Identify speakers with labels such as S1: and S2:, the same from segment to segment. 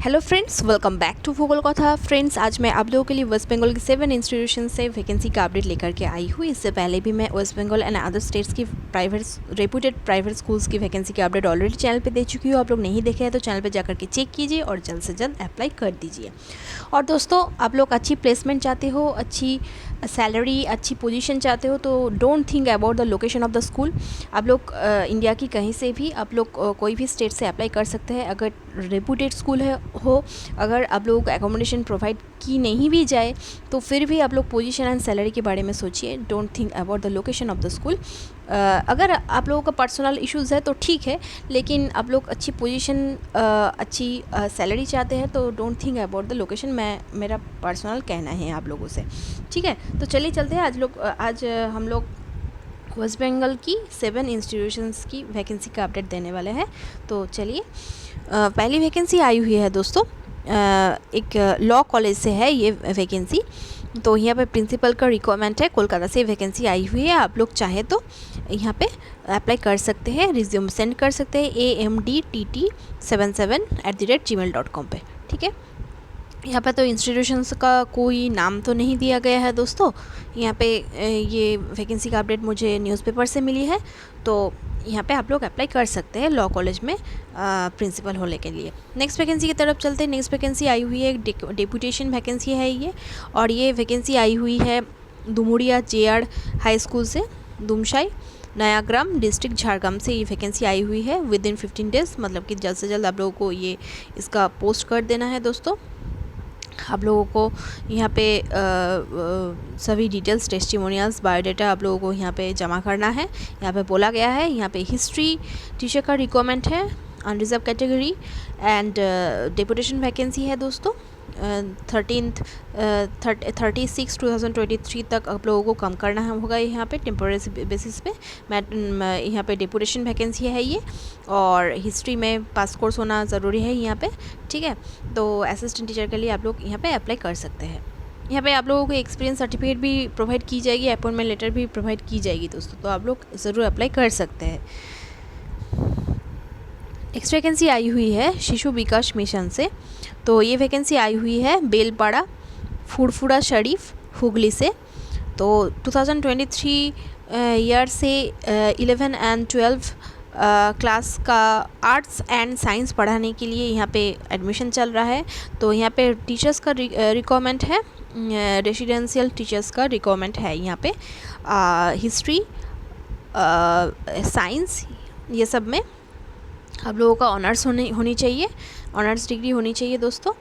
S1: Hello friends, welcome back to Bhugol Katha. Friends, आज मैं आप लोगों के लिए वेस्ट बंगाल की 7 इंस्टीट्यूशन से वैकेंसी का अपडेट लेकर के आई हूँ। इससे पहले भी मैं West Bengal and other states की रेप्यूटेड प्राइवेट स्कूल्स की वैकेंसी का अपडेट ऑलरेडी चैनल पे दे चुकी हूँ। आप लोग नहीं देखे हैं तो चैनल पे जाकर के चेक कीजिए और जल्द से जल्द अप्लाई कर दीजिए। और दोस्तों, आप लोग अच्छी प्लेसमेंट चाहते हो, अच्छी सैलरी, अच्छी पोजीशन चाहते हो तो don't think about the location of the school. आप लोग इंडिया की कहीं से भी आप लोग कोई भी स्टेट से अप्लाई कर सकते हैं। अगर रेप्यूटेड स्कूल हो, अगर आप लोगों को एकोमोडेशन प्रोवाइड की नहीं भी जाए तो फिर भी आप लोग पोजीशन एंड सैलरी के बारे में सोचिए। Don't think about the location of the school. अगर आप लोगों का पर्सनल इश्यूज़ है तो ठीक है, लेकिन आप लोग अच्छी पोजीशन, अच्छी सैलरी चाहते हैं तो don't think about the location. मेरा पर्सनल कहना है आप लोगों से, ठीक है। तो चलिए चलते हैं। आज हम लोग वेस्ट बंगाल की 7 इंस्टीट्यूशंस की वैकेंसी का अपडेट देने वाले हैं। तो चलिए, पहली वैकेंसी आई हुई है दोस्तों, एक लॉ कॉलेज से है ये वैकेंसी। तो यहाँ पे प्रिंसिपल का रिक्वायरमेंट है। कोलकाता से वैकेंसी आई हुई है। आप लोग चाहे तो यहाँ पे अप्लाई कर सकते हैं, रिज्यूम सेंड कर सकते हैं amdtt77@gmail.com पे, ठीक है। यहाँ पे तो इंस्टीट्यूशंस का कोई नाम तो नहीं दिया गया है दोस्तों। यहाँ पे ये वैकेंसी का अपडेट मुझे न्यूज़पेपर से मिली है। तो यहाँ पे आप लोग अप्लाई कर सकते हैं लॉ कॉलेज में प्रिंसिपल होने के लिए। नेक्स्ट वैकेंसी की तरफ चलते हैं। नेक्स्ट वैकेंसी आई हुई है, डेपुटेशन वैकेंसी है ये, और ये वैकेंसी आई हुई है दुमुड़िया JR हाई स्कूल से, दुमशाई नयाग्राम डिस्ट्रिक्ट झारग्राम से ये वैकेंसी आई हुई है। विद इन 15 डेज़, मतलब कि जल्द से जल्द आप लोगों को ये इसका पोस्ट कर देना है दोस्तों। आप लोगों को यहाँ पे सभी डिटेल्स, टेस्टिमोनियल्स, बायोडाटा आप लोगों को यहाँ पे जमा करना है। यहाँ पे बोला गया है, यहाँ पे हिस्ट्री टीचर का रिक्वायरमेंट है, unreserve category and deputation vacancy है दोस्तों। 36/2023 तक आप लोगों को कम करना होगा यहाँ पे टेम्पोररी बेसिस पे। यहाँ पे डेपुटेशन वैकेंसी है ये, और हिस्ट्री में पास कोर्स होना ज़रूरी है यहाँ पे, ठीक है। तो असिस्टेंट टीचर के लिए आप लोग यहाँ पे अप्लाई कर सकते हैं। यहाँ पे आप लोगों को एक्सपीरियंस सर्टिफिकेट भी प्रोवाइड की जाएगी, अपॉइंटमेंट लेटर भी प्रोवाइड की जाएगी दोस्तों। तो आप लोग ज़रूर अप्लाई कर सकते हैं। नेक्स्ट वैकेंसी आई हुई है शिशु विकास मिशन से। तो ये वैकेंसी आई हुई है बेलपाड़ा फुरफुरा शरीफ हुगली से। तो 2023 ईयर से 11 एंड 12 क्लास का आर्ट्स एंड साइंस पढ़ाने के लिए यहाँ पे एडमिशन चल रहा है। तो यहाँ पे टीचर्स का रिक्वायरमेंट है, रेसिडेंशियल टीचर्स का रिक्वायरमेंट है यहाँ पे। हिस्ट्री, साइंस, ये सब में आप लोगों का ऑनर्स होनी चाहिए, ऑनर्स डिग्री होनी चाहिए दोस्तों।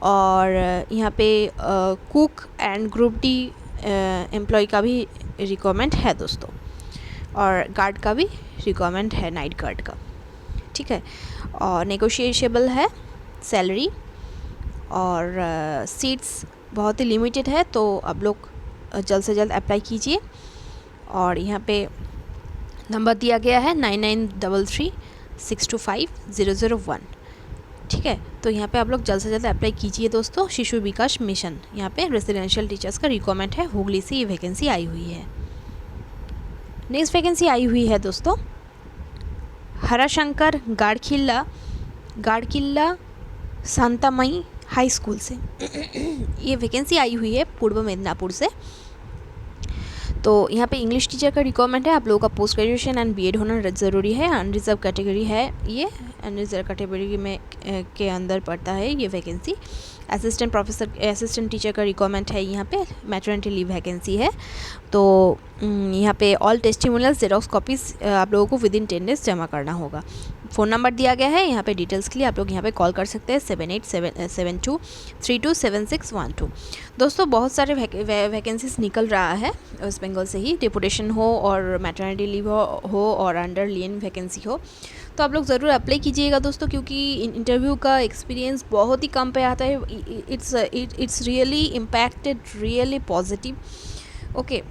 S1: और यहाँ पे cook and group D employ का भी रिक्वायरमेंट है दोस्तों, और गार्ड का भी रिक्वायरमेंट है, नाइट गार्ड का, ठीक है। और नेगोशिएबल है सैलरी, और सीट्स बहुत ही लिमिटेड है। तो आप लोग जल्द से जल्द अप्लाई कीजिए। और यहाँ पे नंबर दिया गया है 9933625001, ठीक है। तो यहाँ पे आप लोग जल्द से जल्द अप्लाई कीजिए दोस्तों। शिशु विकास मिशन, यहाँ पे रेसिडेंशियल टीचर्स का रिक्वायरमेंट है। हुगली से ये वैकेंसी आई हुई है। नेक्स्ट वैकेंसी आई हुई है दोस्तों हराशंकर गाड़किल्ला शांतामयी हाई स्कूल से। ये वैकेंसी आई हुई है पूर्व मेदिनीपुर से। तो यहाँ पे इंग्लिश टीचर का रिक्वायरमेंट है। आप लोगों का पोस्ट ग्रेजुएशन एंड BEd होना ज़रूरी है। अनरिजर्व कैटेगरी है ये, अनरिजर्व कैटेगरी में के अंदर पड़ता है ये वैकेंसी। असिस्टेंट टीचर का रिक्वायरमेंट है यहाँ पे। मैटरनिटी लीव वैकेंसी है। तो यहाँ पे ऑल टेस्टिमोनियल्स जेरॉक्स कॉपीज़ आप लोगों को विद इन 10 डेज़ जमा करना होगा। फ़ोन नंबर दिया गया है यहाँ पे। डिटेल्स के लिए आप लोग यहाँ पे कॉल कर सकते हैं 7872327612। दोस्तों, बहुत सारे वैकेंसीज निकल रहा है वेस्ट बंगाल से ही, डेपुटेशन हो और मैटरनिटी लीव हो और अंडर लियन वैकेंसी हो। तो आप लोग ज़रूर अप्लाई कीजिएगा दोस्तों, क्योंकि इंटरव्यू का एक्सपीरियंस बहुत ही कम पे आता है। It's really impacted really positive, okay,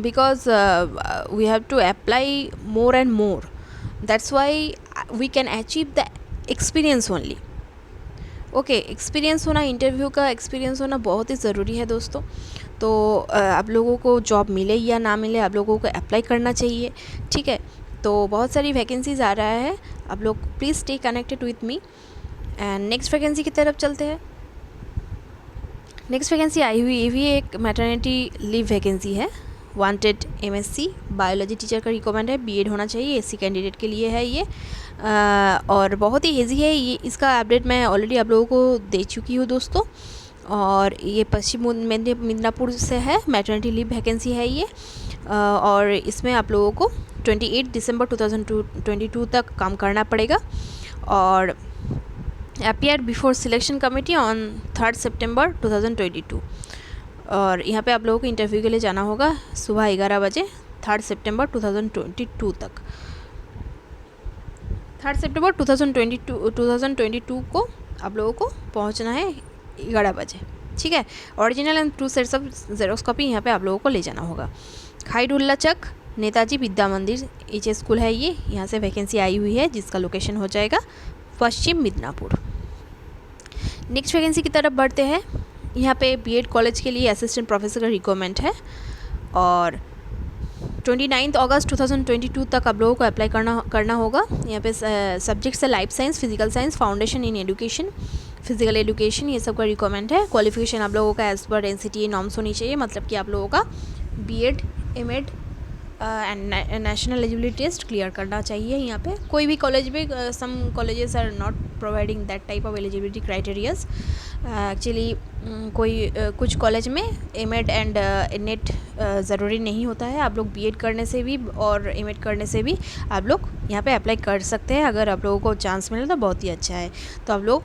S1: because we have to apply more and more. That's why we can achieve the experience only. Okay, experience होना, इंटरव्यू का एक्सपीरियंस होना बहुत ही ज़रूरी है दोस्तों। तो आप लोगों को जॉब मिले या ना मिले, आप लोगों को अप्लाई करना चाहिए, ठीक है। तो बहुत सारी वैकेंसीज आ रहा है। आप लोग please stay connected with me. And next vacancy की तरफ चलते हैं। नेक्स्ट वैकेंसी आई हुई ये भी एक मैटरनिटी लीव वैकेंसी है। वांटेड एमएससी बायोलॉजी टीचर का रिक्वायरमेंट है, बीएड होना चाहिए, एससी कैंडिडेट के लिए है ये। और बहुत ही ईजी है ये, इसका अपडेट मैं ऑलरेडी आप लोगों को दे चुकी हूँ दोस्तों। और ये पश्चिम मिदनापुर से है, मैटरनिटी लीव वैकेंसी है ये। और इसमें आप लोगों को 28 दिसंबर 2022 तक काम करना पड़ेगा। और appear before selection committee on 3 सितंबर 2022। और यहाँ पे आप लोगों को इंटरव्यू के लिए जाना होगा सुबह 11 बजे 3 सितंबर 2022 तक। 3 सितंबर 2022 को आप लोगों को पहुँचना है 11 बजे, ठीक है। Original and 2 sets of xerox copy यहाँ पे आप लोगों को ले जाना होगा। खाईडुल्ला चक नेताजी विद्या मंदिर एच स्कूल है ये, यहाँ से वैकेंसी आई हुई है जिसका लोकेशन हो जाएगा पश्चिम मिदनापुर। नेक्स्ट वैकेंसी की तरफ बढ़ते हैं। यहाँ पे बीएड कॉलेज के लिए असिस्टेंट प्रोफेसर का रिक्वायरमेंट है। और 29 अगस्त 2022 तक आप लोगों को अप्लाई करना होगा। यहाँ पे सब्जेक्ट्स है life science, physical science, foundation in education, physical education, ये सब का रिक्वायरमेंट है। क्वालिफिकेशन आप लोगों का एज पर एनसीटीए नॉर्म्स होनी चाहिए, मतलब कि आप लोगों का BEd MEd and national eligibility test clear करना चाहिए। यहाँ पे कोई भी कॉलेज में some colleges are not providing that type of eligibility criterias actually. कुछ कॉलेज में एमएड एंड नेट ज़रूरी नहीं होता है। आप लोग बीएड करने से भी और एमएड करने से भी आप लोग यहाँ पे अप्लाई कर सकते हैं। अगर आप लोगों को चांस मिले तो बहुत ही अच्छा है। तो आप लोग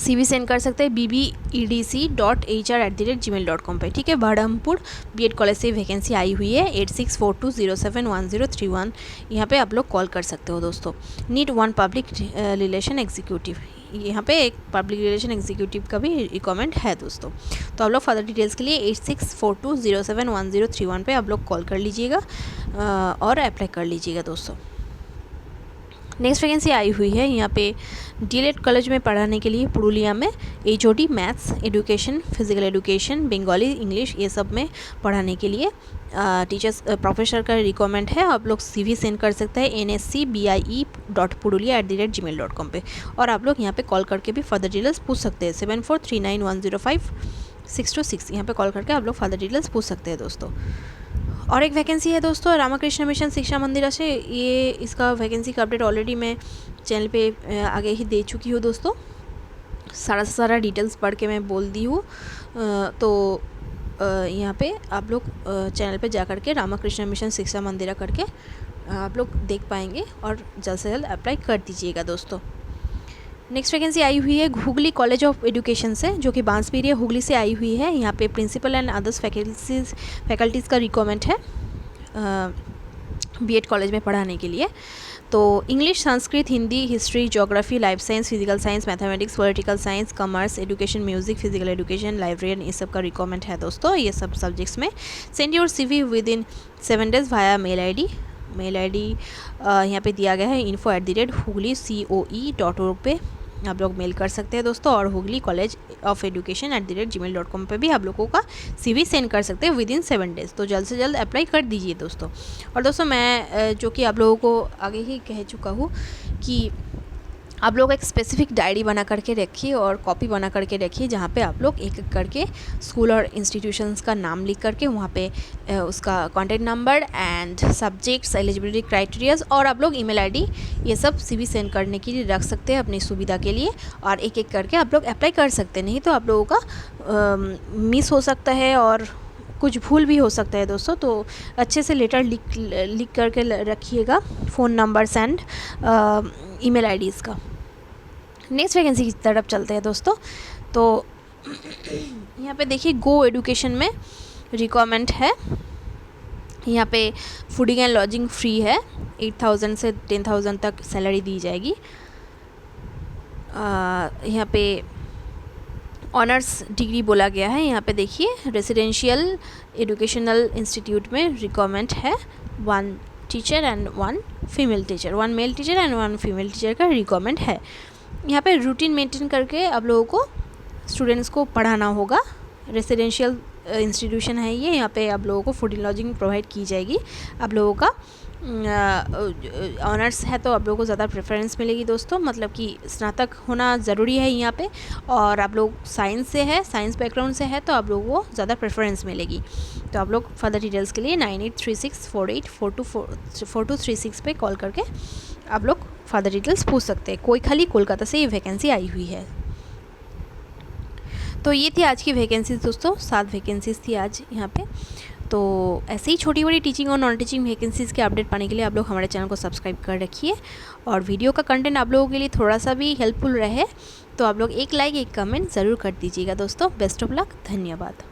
S1: CV सेंड कर सकते हैं bbedc.hr@gmail.com पे, ठीक है। बड़हमपुर बीएड कॉलेज से वैकेंसी आई हुई है। 8642071031 यहाँ पे आप लोग कॉल कर सकते हो दोस्तों। नीड 1 पब्लिक रिलेशन एग्जीक्यूटिव, यहाँ पे एक पब्लिक रिलेशन एग्जीक्यूटिव का भी रिक्वायरमेंट है दोस्तों। तो आप लोग फर्दर डिटेल्स के लिए 8642071031 पे आप लोग कॉल कर लीजिएगा और अप्लाई कर लीजिएगा दोस्तों। नेक्स्ट वैकेंसी आई हुई है यहाँ पे डीएलएड कॉलेज में पढ़ाने के लिए पुरुलिया में HOD maths education, physical education, Bengali, English, ये सब में पढ़ाने के लिए टीचर्स प्रोफेसर का रिक्वायरमेंट है। आप लोग CV सेंड कर सकते हैं nscbie.purulia@gmail.com पे। और आप लोग यहाँ पे कॉल करके भी फर्दर डिटेल्स पूछ सकते हैं 7439105626, यहाँ पे कॉल करके आप लोग फर्दर डिटेल्स पूछ सकते हैं दोस्तों। और एक वैकेंसी है दोस्तों रामकृष्ण मिशन शिक्षा मंदिर से, ये इसका वैकेंसी का अपडेट ऑलरेडी मैं चैनल पे आगे ही दे चुकी हूँ दोस्तों। सारा डिटेल्स पढ़ के मैं बोल दी हूँ। तो यहाँ पे आप लोग चैनल पे जा करके रामकृष्ण मिशन शिक्षा मंदिर करके आप लोग देख पाएंगे और जल्द से जल्द अप्लाई कर दीजिएगा दोस्तों। नेक्स्ट वैकेंसी आई हुई है हुगली कॉलेज ऑफ एजुकेशन से, जो कि बांसबेरिया हुगली से आई हुई है। यहाँ पे प्रिंसिपल एंड अदर्स फैकल्टीज़ का रिक्वायरमेंट है बीएड कॉलेज में पढ़ाने के लिए। तो English, Sanskrit, Hindi, history, geography, life science, physical science, mathematics, political science, commerce, education, music, physical education, librarian, ये सब का रिक्वायरमेंट है दोस्तों। ये सब सब्जेक्ट्स में send your CV within 7 days via mail ID यहाँ पे दिया गया है info@hugli.coe.org पे आप लोग मेल कर सकते हैं दोस्तों। और Hooghly college of education @gmail.com पे भी आप लोगों का CV सेंड कर सकते हैं विद इन 7 days। तो जल्द से जल्द अप्लाई कर दीजिए दोस्तों। और दोस्तों मैं जो कि आप लोगों को आगे ही कह चुका हूँ कि आप लोग एक स्पेसिफिक डायरी बना करके रखिए और कॉपी बना करके रखिए, जहाँ पे आप लोग एक एक करके स्कूल और इंस्टीट्यूशंस का नाम लिख करके वहाँ पे उसका contact number and subjects, eligibility criterias और आप लोग ईमेल ID ये सब CV सेंड करने के लिए रख सकते हैं अपनी सुविधा के लिए। और एक एक करके आप लोग अप्लाई कर सकते हैं, नहीं तो आप लोगों का मिस हो सकता है और कुछ भूल भी हो सकता है दोस्तों। तो अच्छे से लेटर लिख करके रखिएगा, phone numbers and email IDs का। नेक्स्ट वैकेंसी की तरफ चलते हैं दोस्तों। तो यहाँ पे देखिए गो एडुकेशन में रिक्वायरमेंट है। यहाँ पे फूडिंग एंड लॉजिंग फ्री है, 8,000 से 10,000 तक सैलरी दी जाएगी। यहाँ पे ऑनर्स डिग्री बोला गया है। यहाँ पे देखिए रेसिडेंशियल एजुकेशनल इंस्टीट्यूट में रिक्वायरमेंट है 1 teacher and 1 female teacher, 1 male teacher and 1 female teacher का रिक्वायरमेंट है। यहाँ पे रूटीन मेंटेन करके आप लोगों को स्टूडेंट्स को पढ़ाना होगा। रेसिडेंशियल इंस्टीट्यूशन है ये, यहाँ पे आप लोगों को फूड एंड लॉजिंग प्रोवाइड की जाएगी। आप लोगों का ऑनर्स है तो आप लोगों को ज़्यादा प्रेफरेंस मिलेगी दोस्तों, मतलब कि स्नातक होना ज़रूरी है यहाँ पे। और आप लोग साइंस से है, साइंस बैकग्राउंड से है तो आप लोगों को ज़्यादा प्रेफरेंस मिलेगी। तो आप लोग फर्दर डिटेल्स के लिए 9836484236 पे कॉल करके आप लोग फर्दर डिटेल्स पूछ सकते हैं। कोई खाली कोलकाता से ये वैकेंसी आई हुई है। तो ये थी आज की वैकेंसीज़ दोस्तों, 7 वैकेंसीज़ थी आज यहाँ पे। तो ऐसे ही छोटी बड़ी टीचिंग और नॉन टीचिंग वैकेंसीज़ के अपडेट पाने के लिए आप लोग हमारे चैनल को सब्सक्राइब कर रखिए। और वीडियो का कंटेंट आप लोगों के लिए थोड़ा सा भी हेल्पफुल रहे तो आप लोग एक लाइक एक कमेंट ज़रूर कर दीजिएगा दोस्तों। बेस्ट ऑफ लक, धन्यवाद।